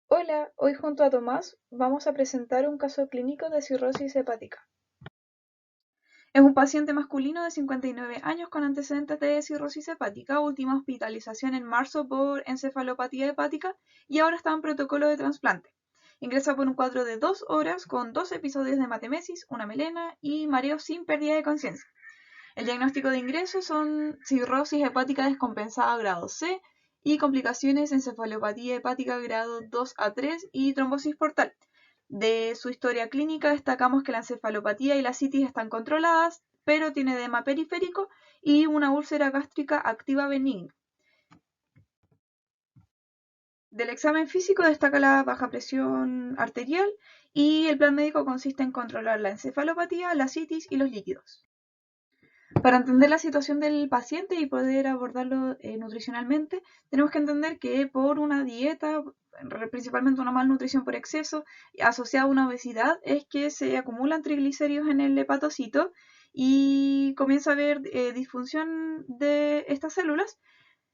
Hola, hoy junto a Tomás vamos a presentar un caso clínico de cirrosis hepática. Es un paciente masculino de 59 años con antecedentes de cirrosis hepática, última hospitalización en marzo por encefalopatía hepática y ahora está en protocolo de trasplante. Ingresa por un cuadro de 2 horas con 2 episodios de hematemesis, una melena y mareo sin pérdida de conciencia. El diagnóstico de ingreso son cirrosis hepática descompensada grado C y complicaciones encefalopatía hepática grado 2 a 3 y trombosis portal. De su historia clínica destacamos que la encefalopatía y la citis están controladas, pero tiene edema periférico y una úlcera gástrica activa benigna. Del examen físico destaca la baja presión arterial y el plan médico consiste en controlar la encefalopatía, la citis y los líquidos. Para entender la situación del paciente y poder abordarlo nutricionalmente, tenemos que entender que por una dieta, principalmente una malnutrición por exceso, asociada a una obesidad, es que se acumulan triglicéridos en el hepatocito y comienza a haber disfunción de estas células.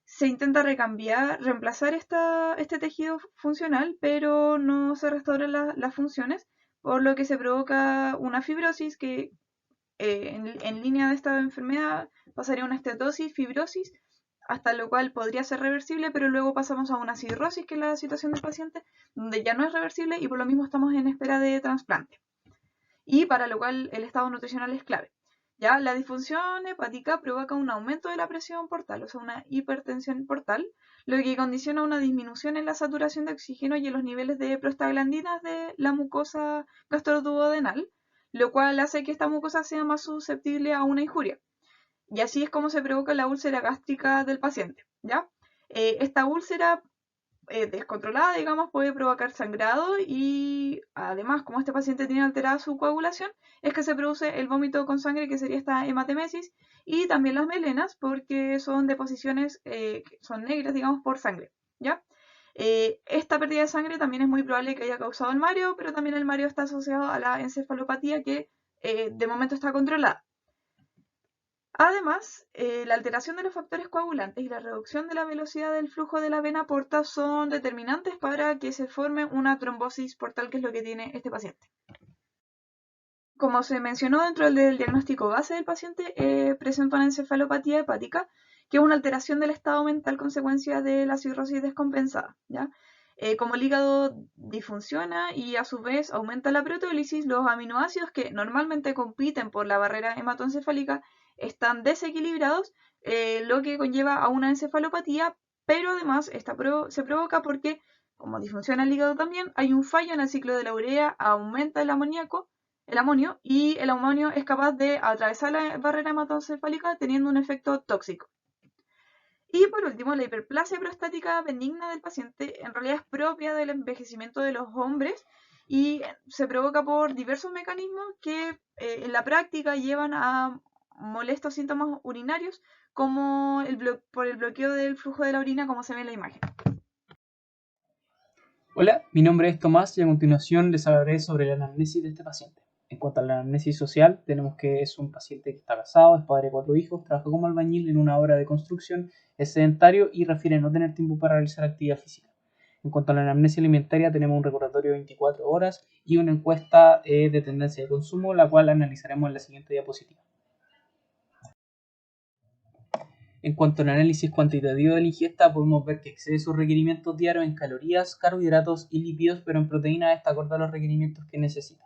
Se intenta reemplazar este tejido funcional, pero no se restauran las funciones, por lo que se provoca una fibrosis que en línea de esta enfermedad pasaría una estetosis, fibrosis, hasta lo cual podría ser reversible, pero luego pasamos a una cirrosis, que es la situación del paciente, donde ya no es reversible y por lo mismo estamos en espera de trasplante. Y para lo cual el estado nutricional es clave. Ya la disfunción hepática provoca un aumento de la presión portal, o sea, una hipertensión portal, lo que condiciona una disminución en la saturación de oxígeno y en los niveles de prostaglandinas de la mucosa gastroduodenal, lo cual hace que esta mucosa sea más susceptible a una injuria. Y así es como se provoca la úlcera gástrica del paciente, ¿ya? Esta úlcera descontrolada, digamos, puede provocar sangrado y además, como este paciente tiene alterada su coagulación, es que se produce el vómito con sangre, que sería esta hematemesis, y también las melenas, porque son deposiciones que son negras, digamos, por sangre, ¿ya? Esta pérdida de sangre también es muy probable que haya causado el mareo, pero también el mareo está asociado a la encefalopatía que de momento está controlada. Además, la alteración de los factores coagulantes y la reducción de la velocidad del flujo de la vena porta son determinantes para que se forme una trombosis portal, que es lo que tiene este paciente. Como se mencionó dentro del diagnóstico base del paciente, presenta una encefalopatía hepática, que es una alteración del estado mental consecuencia de la cirrosis descompensada, ¿ya? Como el hígado disfunciona y a su vez aumenta la proteólisis, los aminoácidos que normalmente compiten por la barrera hematoencefálica están desequilibrados, lo que conlleva a una encefalopatía, pero además se provoca porque, como disfunciona el hígado también, hay un fallo en el ciclo de la urea, aumenta el amonio, y el amonio es capaz de atravesar la barrera hematoencefálica teniendo un efecto tóxico. Y por último, la hiperplasia prostática benigna del paciente en realidad es propia del envejecimiento de los hombres y se provoca por diversos mecanismos que en la práctica llevan a molestos síntomas urinarios, como por el bloqueo del flujo de la orina, como se ve en la imagen. Hola, mi nombre es Tomás y a continuación les hablaré sobre la anamnesis de este paciente. En cuanto a la anamnesis social, tenemos que es un paciente que está casado, es padre de 4 hijos, trabaja como albañil en una obra de construcción, es sedentario y refiere no tener tiempo para realizar actividad física. En cuanto a la anamnesis alimentaria, tenemos un recordatorio de 24 horas y una encuesta de tendencia de consumo, la cual analizaremos en la siguiente diapositiva. En cuanto al análisis cuantitativo de la ingesta, podemos ver que excede sus requerimientos diarios en calorías, carbohidratos y lípidos, pero en proteínas está acorde a los requerimientos que necesita.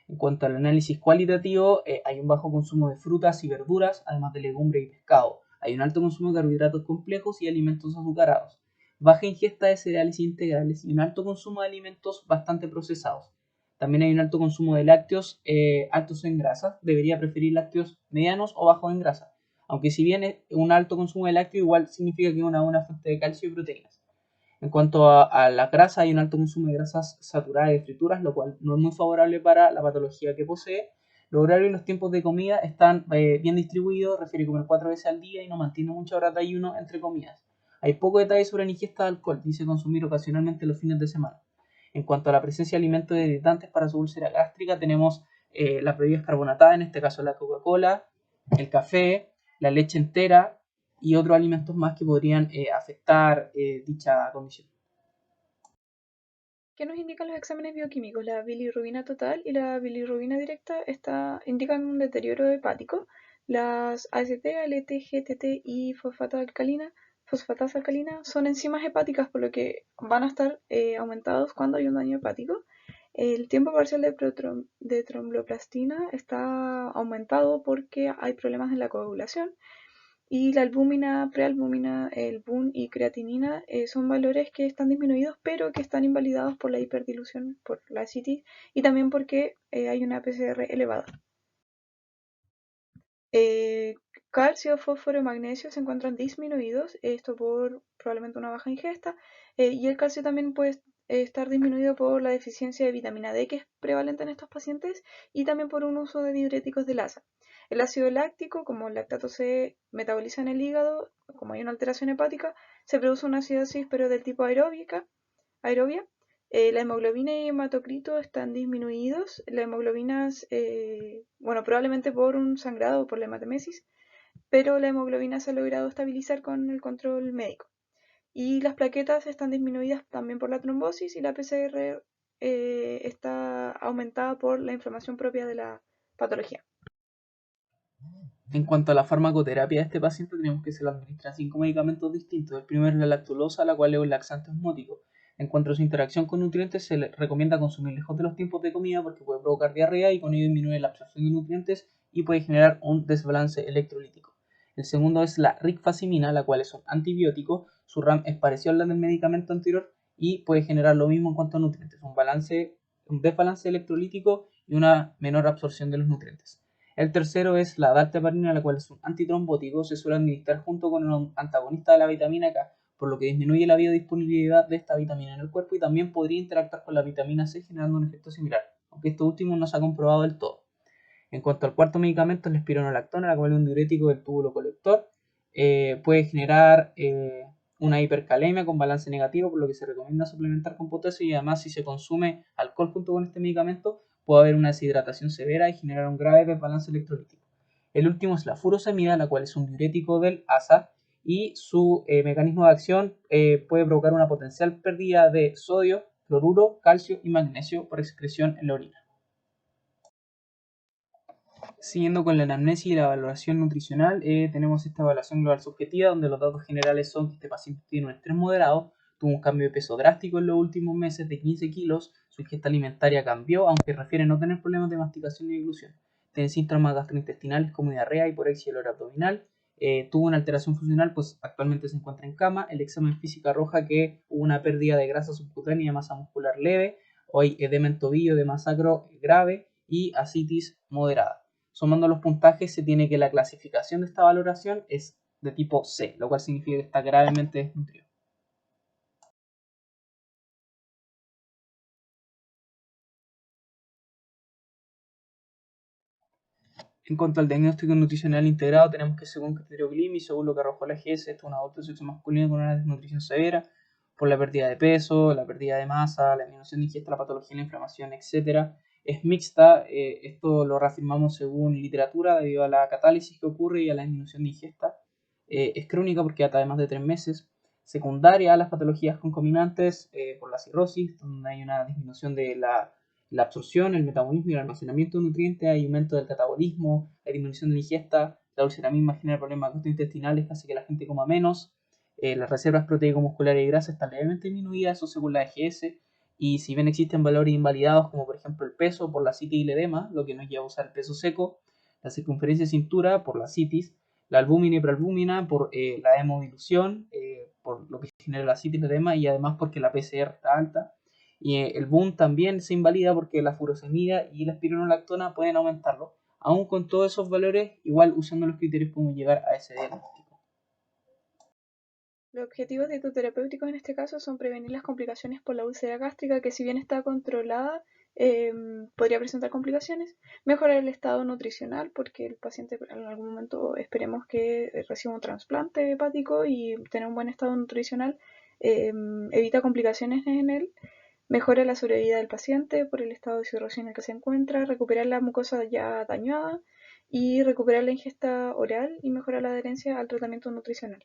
En cuanto al análisis cualitativo, hay un bajo consumo de frutas y verduras, además de legumbres y pescado. Hay un alto consumo de carbohidratos complejos y alimentos azucarados. Baja ingesta de cereales integrales y un alto consumo de alimentos bastante procesados. También hay un alto consumo de lácteos altos en grasas. Debería preferir lácteos medianos o bajos en grasa. Aunque si bien es un alto consumo de lácteos, igual significa que es una buena fuente de calcio y proteínas. En cuanto a la grasa, hay un alto consumo de grasas saturadas y de frituras, lo cual no es muy favorable para la patología que posee. Los horarios y los tiempos de comida están bien distribuidos, refiere comer 4 veces al día y no mantiene muchas horas de ayuno entre comidas. Hay poco detalle sobre la ingesta de alcohol, dice consumir ocasionalmente los fines de semana. En cuanto a la presencia de alimentos irritantes para su úlcera gástrica, tenemos las bebidas carbonatadas, en este caso la Coca-Cola, el café, la leche entera y otros alimentos más que podrían afectar dicha condición. ¿Qué nos indican los exámenes bioquímicos? La bilirrubina total y la bilirrubina directa indican un deterioro hepático. Las AST, ALT, GTT y fosfatasa alcalina son enzimas hepáticas, por lo que van a estar aumentados cuando hay un daño hepático. El tiempo parcial de tromboplastina está aumentado porque hay problemas en la coagulación. Y la albúmina, prealbúmina, el BUN y creatinina son valores que están disminuidos pero que están invalidados por la hiperdilución, por la ascitis y también porque hay una PCR elevada. Eh, Calcio, fósforo y magnesio se encuentran disminuidos, esto por probablemente una baja ingesta, y el calcio también puede estar disminuido por la deficiencia de vitamina D, que es prevalente en estos pacientes, y también por un uso de diuréticos de Lassa. El ácido láctico, como el lactato se metaboliza en el hígado, como hay una alteración hepática, se produce una acidosis pero del tipo aerobia. La hemoglobina y hematocrito están disminuidos. La hemoglobina, bueno, probablemente por un sangrado o por la hematemesis, pero la hemoglobina se ha logrado estabilizar con el control médico. Y las plaquetas están disminuidas también por la trombosis y la PCR está aumentada por la inflamación propia de la patología. En cuanto a la farmacoterapia de este paciente, tenemos que se le administran 5 medicamentos distintos. El primero es la lactulosa, la cual es un laxante osmótico. En cuanto a su interacción con nutrientes, se le recomienda consumir lejos de los tiempos de comida porque puede provocar diarrea y con ello disminuye la absorción de nutrientes y puede generar un desbalance electrolítico. El segundo es la ricfacimina, la cual es un antibiótico. Su RAM es parecido a la del medicamento anterior y puede generar lo mismo en cuanto a nutrientes, un desbalance electrolítico y una menor absorción de los nutrientes. El tercero es la dalteparina, la cual es un antitrombótico, se suele administrar junto con un antagonista de la vitamina K, por lo que disminuye la biodisponibilidad de esta vitamina en el cuerpo y también podría interactuar con la vitamina C generando un efecto similar, aunque esto último no se ha comprobado del todo. En cuanto al cuarto medicamento, la espironolactona, la cual es un diurético del túbulo colector, puede generar una hipercalemia con balance negativo, por lo que se recomienda suplementar con potasio y además si se consume alcohol junto con este medicamento puede haber una deshidratación severa y generar un grave desbalance electrolítico. El último es la furosemida, la cual es un diurético del ASA y su mecanismo de acción puede provocar una potencial pérdida de sodio, cloruro, calcio y magnesio por excreción en la orina. Siguiendo con la anamnesis y la valoración nutricional, tenemos esta evaluación global subjetiva, donde los datos generales son que este paciente tiene un estrés moderado, tuvo un cambio de peso drástico en los últimos meses de 15 kilos, su ingesta alimentaria cambió, aunque refiere no tener problemas de masticación ni deglución. Tiene síntomas gastrointestinales como diarrea, hiporexia y dolor abdominal. Tuvo una alteración funcional, pues actualmente se encuentra en cama. El examen físico arroja que hubo una pérdida de grasa subcutánea y de masa muscular leve, hoy edema en tobillo, edema sacro grave y ascitis moderada. Sumando los puntajes se tiene que la clasificación de esta valoración es de tipo C, lo cual significa que está gravemente desnutrido. En cuanto al diagnóstico nutricional integrado, tenemos que según criterio GLIM y según lo que arrojó la GS, esto es un adulto de sexo masculino con una desnutrición severa por la pérdida de peso, la pérdida de masa, la disminución de ingesta, la patología, la inflamación, etc. Es mixta, esto lo reafirmamos según literatura debido a la catálisis que ocurre y a la disminución de ingesta. Es crónica porque data de más de 3 meses. Secundaria a las patologías concomitantes por la cirrosis, donde hay una disminución de la absorción, el metabolismo y el almacenamiento de nutrientes, hay aumento del catabolismo, hay disminución de la ingesta, la úlcera misma genera problemas gastrointestinales que hace que la gente coma menos, las reservas proteico-musculares y grasas están levemente disminuidas, eso según la EGS, y si bien existen valores invalidados como por ejemplo el peso por la citis y el edema, lo que nos lleva a usar el peso seco, la circunferencia de cintura por la citis, la albúmina y prealbúmina por la hemodilución, por lo que genera la citis y el edema, y además porque la PCR está alta. Y el boom también se invalida porque la furosemida y la espironolactona pueden aumentarlo. Aún con todos esos valores, igual usando los criterios podemos llegar a ese diagnóstico. Los objetivos dietoterapéuticos en este caso son prevenir las complicaciones por la úlcera gástrica, que si bien está controlada, podría presentar complicaciones, mejorar el estado nutricional, porque el paciente en algún momento esperemos que reciba un trasplante hepático y tener un buen estado nutricional evita complicaciones en él, mejora la sobrevida del paciente por el estado de cirrosis en el que se encuentra, recuperar la mucosa ya dañada y recuperar la ingesta oral y mejorar la adherencia al tratamiento nutricional.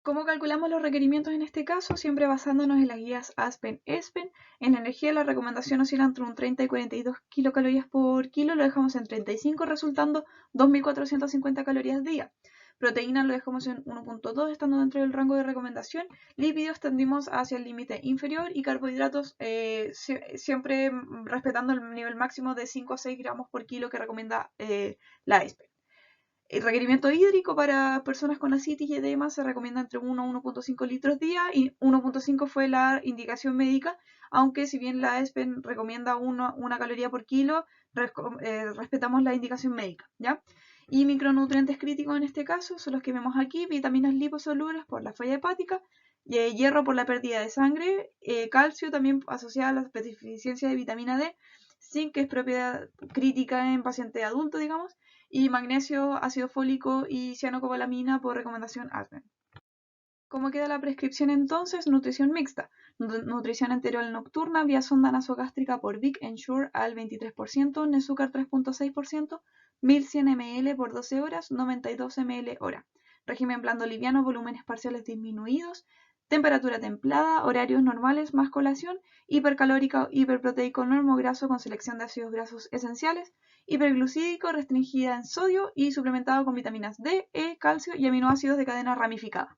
¿Cómo calculamos los requerimientos en este caso? Siempre basándonos en las guías ASPEN-ESPEN. En la energía la recomendación oscila entre un 30 y 42 kilocalorías por kilo, lo dejamos en 35, resultando 2.450 calorías día. Proteína lo dejamos en 1.2, estando dentro del rango de recomendación. Lípidos tendimos hacia el límite inferior y carbohidratos siempre respetando el nivel máximo de 5 a 6 gramos por kilo que recomienda la ASPEN. El requerimiento hídrico para personas con ascitis y edema se recomienda entre 1 a 1.5 litros día y 1.5 fue la indicación médica, aunque si bien la ESPEN recomienda una caloría por kilo, respetamos la indicación médica, ¿ya? Y micronutrientes críticos en este caso son los que vemos aquí: vitaminas liposolubles por la falla hepática, hierro por la pérdida de sangre, calcio también asociado a la deficiencia de vitamina D, zinc, que es propiedad crítica en paciente adulto, digamos, y magnesio, ácido fólico y cianocobalamina por recomendación ASPEN. ¿Cómo queda la prescripción entonces? Nutrición mixta. Nutrición enteral nocturna vía sonda nasogástrica por Vic Ensure al 23%, Nesucar 3.6%, 1100 ml por 12 horas, 92 ml hora. Régimen blando liviano, volúmenes parciales disminuidos, temperatura templada, horarios normales más colación, hipercalórica, hiperproteico normograso con selección de ácidos grasos esenciales, hiperglucídico, restringida en sodio y suplementado con vitaminas D, E, calcio y aminoácidos de cadena ramificada.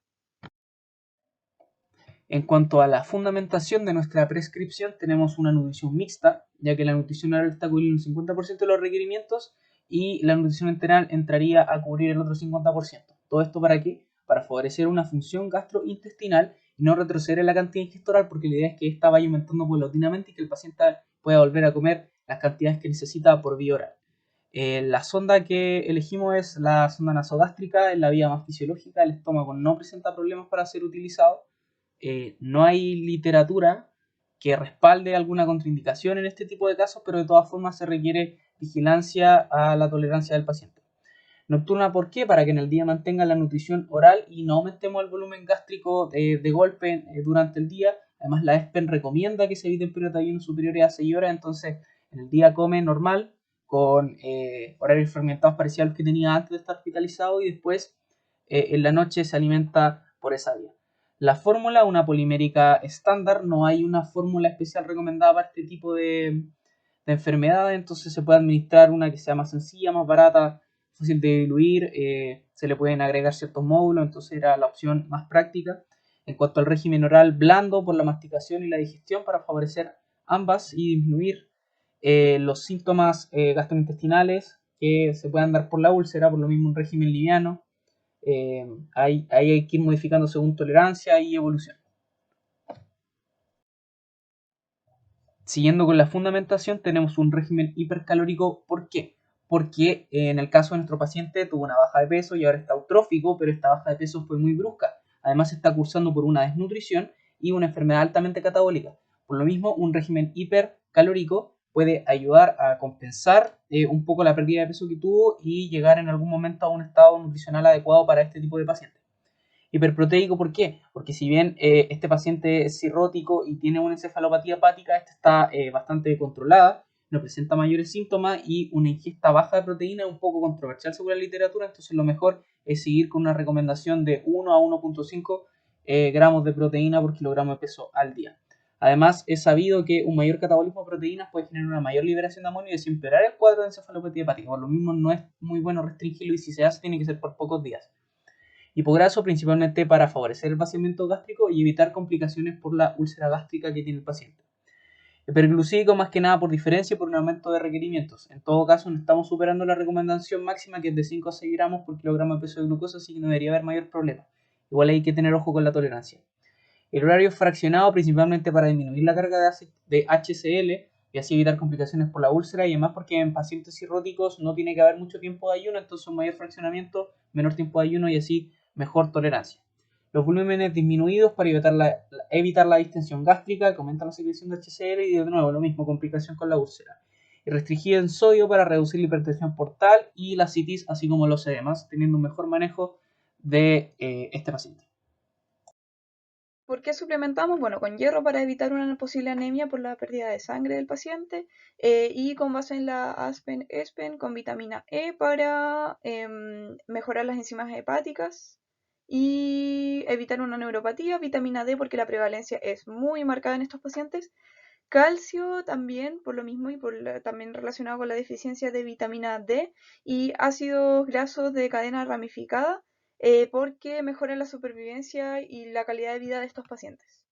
En cuanto a la fundamentación de nuestra prescripción, tenemos una nutrición mixta, ya que la nutrición oral está cubriendo un 50% de los requerimientos y la nutrición enteral entraría a cubrir el otro 50%. ¿Todo esto para qué? Para favorecer una función gastrointestinal y no retroceder en la cantidad ingestoral, porque la idea es que esta vaya aumentando paulatinamente y que el paciente pueda volver a comer las cantidades que necesita por vía oral. La sonda que elegimos es la sonda nasogástrica, es la vía más fisiológica. El estómago no presenta problemas para ser utilizado. No hay literatura que respalde alguna contraindicación en este tipo de casos, pero de todas formas se requiere vigilancia a la tolerancia del paciente. Nocturna, ¿por qué? Para que en el día mantenga la nutrición oral y no aumentemos el volumen gástrico de golpe durante el día. Además, la ESPEN recomienda que se eviten periodos de ayuno superiores a 6 horas, entonces en el día come normal, con horarios fragmentados parecidos a los que tenía antes de estar hospitalizado, y después en la noche se alimenta por esa vía. La fórmula, una polimérica estándar, no hay una fórmula especial recomendada para este tipo de enfermedades, entonces se puede administrar una que sea más sencilla, más barata, fácil de diluir, se le pueden agregar ciertos módulos, entonces era la opción más práctica. En cuanto al régimen oral, blando por la masticación y la digestión para favorecer ambas y disminuir los síntomas gastrointestinales que se puedan dar por la úlcera, por lo mismo un régimen liviano. Ahí hay que ir modificando según tolerancia y evolución. Siguiendo con la fundamentación, tenemos un régimen hipercalórico. ¿Por qué? Porque en el caso de nuestro paciente tuvo una baja de peso y ahora está eutrófico, pero esta baja de peso fue muy brusca. Además está cursando por una desnutrición y una enfermedad altamente catabólica. Por lo mismo, un régimen hipercalórico puede ayudar a compensar un poco la pérdida de peso que tuvo y llegar en algún momento a un estado nutricional adecuado para este tipo de pacientes. Hiperproteico, ¿por qué? Porque si bien este paciente es cirrótico y tiene una encefalopatía hepática, esta está bastante controlada, no presenta mayores síntomas y una ingesta baja de proteína es un poco controversial según la literatura, entonces lo mejor es seguir con una recomendación de 1 a 1.5 gramos de proteína por kilogramo de peso al día. Además, es sabido que un mayor catabolismo de proteínas puede generar una mayor liberación de amonio y desempeorar el cuadro de encefalopatía hepática. Por lo mismo, no es muy bueno restringirlo y si se hace, tiene que ser por pocos días. Hipograso principalmente para favorecer el vaciamiento gástrico y evitar complicaciones por la úlcera gástrica que tiene el paciente. Hiperglucídico más que nada por diferencia y por un aumento de requerimientos. En todo caso, no estamos superando la recomendación máxima, que es de 5 a 6 gramos por kilogramo de peso de glucosa, así que no debería haber mayor problema. Igual hay que tener ojo con la tolerancia. El horario fraccionado principalmente para disminuir la carga de HCl y así evitar complicaciones por la úlcera, y además porque en pacientes cirróticos no tiene que haber mucho tiempo de ayuno, entonces un mayor fraccionamiento, menor tiempo de ayuno y así mejor tolerancia. Los volúmenes disminuidos para evitar la distensión gástrica, que aumenta la secreción de HCl, y de nuevo lo mismo, complicación con la úlcera. Y restringido en sodio para reducir la hipertensión portal y la citis, así como los edemas, teniendo un mejor manejo de este paciente. ¿Por qué suplementamos? Bueno, con hierro para evitar una posible anemia por la pérdida de sangre del paciente, y con base en la ASPEN-ESPEN con vitamina E para mejorar las enzimas hepáticas y evitar una neuropatía, vitamina D porque la prevalencia es muy marcada en estos pacientes, calcio también por lo mismo y también relacionado con la deficiencia de vitamina D y ácidos grasos de cadena ramificada porque mejoran la supervivencia y la calidad de vida de estos pacientes.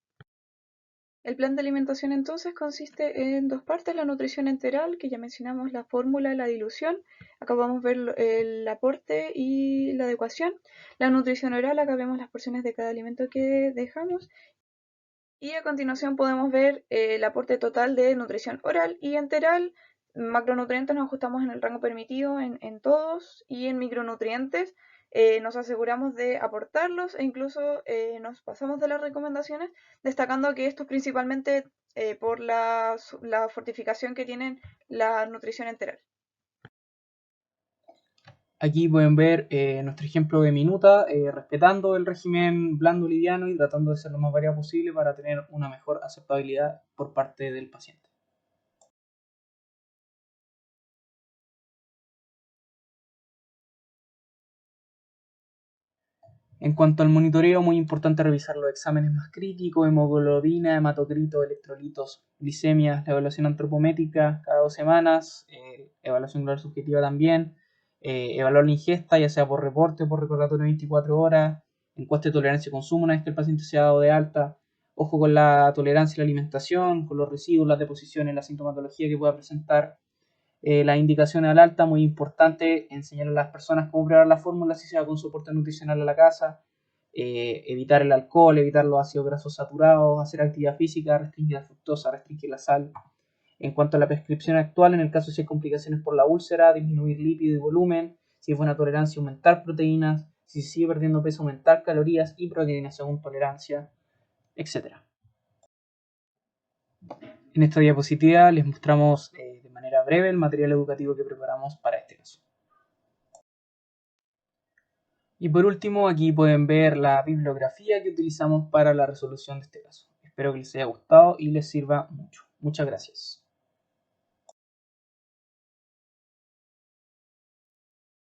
El plan de alimentación entonces consiste en dos partes, la nutrición enteral, que ya mencionamos la fórmula de la dilución, acá vamos a ver el aporte y la adecuación, la nutrición oral, acá vemos las porciones de cada alimento que dejamos, y a continuación podemos ver el aporte total de nutrición oral y enteral, macronutrientes nos ajustamos en el rango permitido en todos y en micronutrientes nos aseguramos de aportarlos e incluso nos pasamos de las recomendaciones, destacando que esto es principalmente por la fortificación que tienen la nutrición enteral. Aquí pueden ver nuestro ejemplo de minuta, respetando el régimen blando liviano y tratando de ser lo más variado posible para tener una mejor aceptabilidad por parte del paciente. En cuanto al monitoreo, muy importante revisar los exámenes más críticos, hemoglobina, hematocrito, electrolitos, glicemias, la evaluación antropométrica cada 2 semanas, evaluación ocular subjetiva también, evaluar la ingesta, ya sea por reporte o por recordatorio de 24 horas, encuesta de tolerancia y consumo una vez que el paciente se ha dado de alta, ojo con la tolerancia y la alimentación, con los residuos, las deposiciones, la sintomatología que pueda presentar. Las indicaciones al alta, muy importante, enseñar a las personas cómo preparar la fórmula si se va con soporte nutricional a la casa, evitar el alcohol, evitar los ácidos grasos saturados, hacer actividad física, restringir la fructosa, restringir la sal. En cuanto a la prescripción actual, en el caso si hay complicaciones por la úlcera, disminuir lípido y volumen, si es buena tolerancia, aumentar proteínas, si se sigue perdiendo peso, aumentar calorías y proteínas según tolerancia, etc. En esta diapositiva les mostramos de manera breve el material educativo que preparamos para este caso. Y por último, aquí pueden ver la bibliografía que utilizamos para la resolución de este caso. Espero que les haya gustado y les sirva mucho. Muchas gracias.